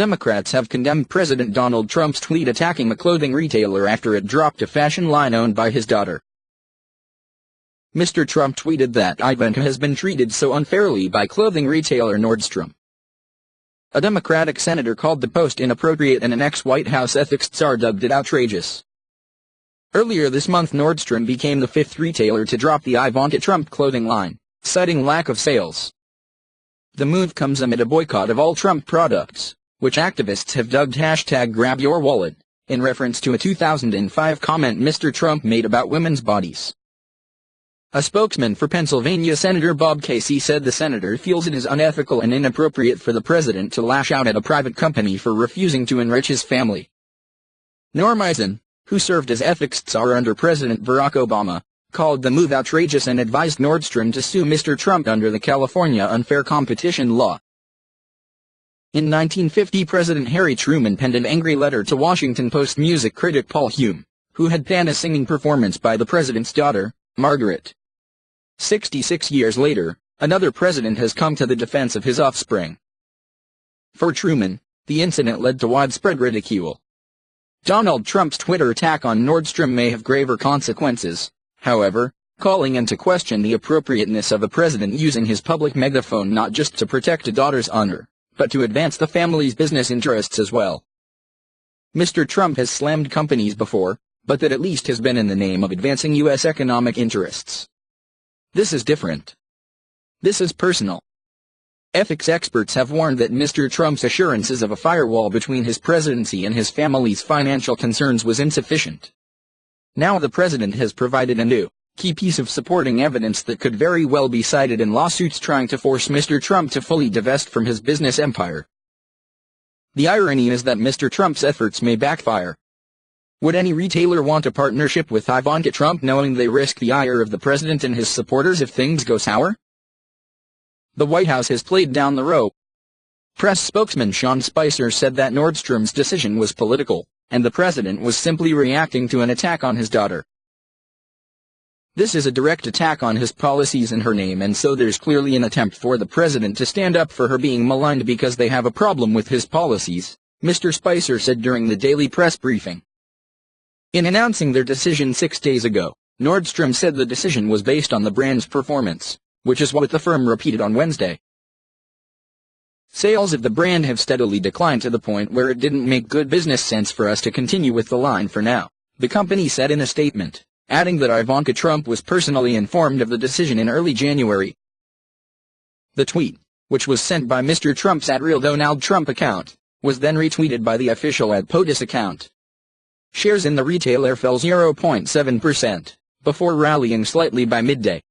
Democrats have condemned President Donald Trump's tweet attacking a clothing retailer after it dropped a fashion line owned by his daughter. Mr. Trump tweeted that Ivanka has been treated so unfairly by clothing retailer Nordstrom. A Democratic senator called the post inappropriate and an ex-White House ethics czar dubbed it outrageous. Earlier this month, Nordstrom became the fifth retailer to drop the Ivanka Trump clothing line, citing lack of sales. The move comes amid a boycott of all Trump products, which activists have dubbed #GrabYourWallet, in reference to a 2005 comment Mr. Trump made about women's bodies. A spokesman for Pennsylvania Senator Bob Casey said the senator feels it is unethical and inappropriate for the president to lash out at a private company for refusing to enrich his family. Norm Eisen, who served as ethics czar under President Barack Obama, called the move outrageous and advised Nordstrom to sue Mr. Trump under the California Unfair Competition Law. In 1950, President Harry Truman penned an angry letter to Washington Post music critic Paul Hume, who had banned a singing performance by the president's daughter, Margaret. 66 years later, another president has come to the defense of his offspring. For Truman, the incident led to widespread ridicule. Donald Trump's Twitter attack on Nordstrom may have graver consequences, however, calling into question the appropriateness of a president using his public megaphone not just to protect a daughter's honor, but to advance the family's business interests as well. Mr. Trump has slammed companies before, but that at least has been in the name of advancing U.S. economic interests. This is different. This is personal. Ethics experts have warned that Mr. Trump's assurances of a firewall between his presidency and his family's financial concerns was insufficient. Now the president has provided a new, key piece of supporting evidence that could very well be cited in lawsuits trying to force Mr. Trump to fully divest from his business empire. The irony is that Mr. Trump's efforts may backfire. Would any retailer want a partnership with Ivanka Trump knowing they risk the ire of the president and his supporters if things go sour? The White House has played down the rope. Press spokesman Sean Spicer said that Nordstrom's decision was political, and the president was simply reacting to an attack on his daughter. This is a direct attack on his policies in her name, and so there's clearly an attempt for the president to stand up for her being maligned because they have a problem with his policies, Mr. Spicer said during the daily press briefing. In announcing their decision 6 days ago, Nordstrom said the decision was based on the brand's performance, which is what the firm repeated on Wednesday. Sales of the brand have steadily declined to the point where it didn't make good business sense for us to continue with the line for now, the company said in a statement, adding that Ivanka Trump was personally informed of the decision in early January. The tweet, which was sent by Mr. Trump's @RealDonaldTrump account, was then retweeted by the official @POTUS account. Shares in the retailer fell 0.7%, before rallying slightly by midday.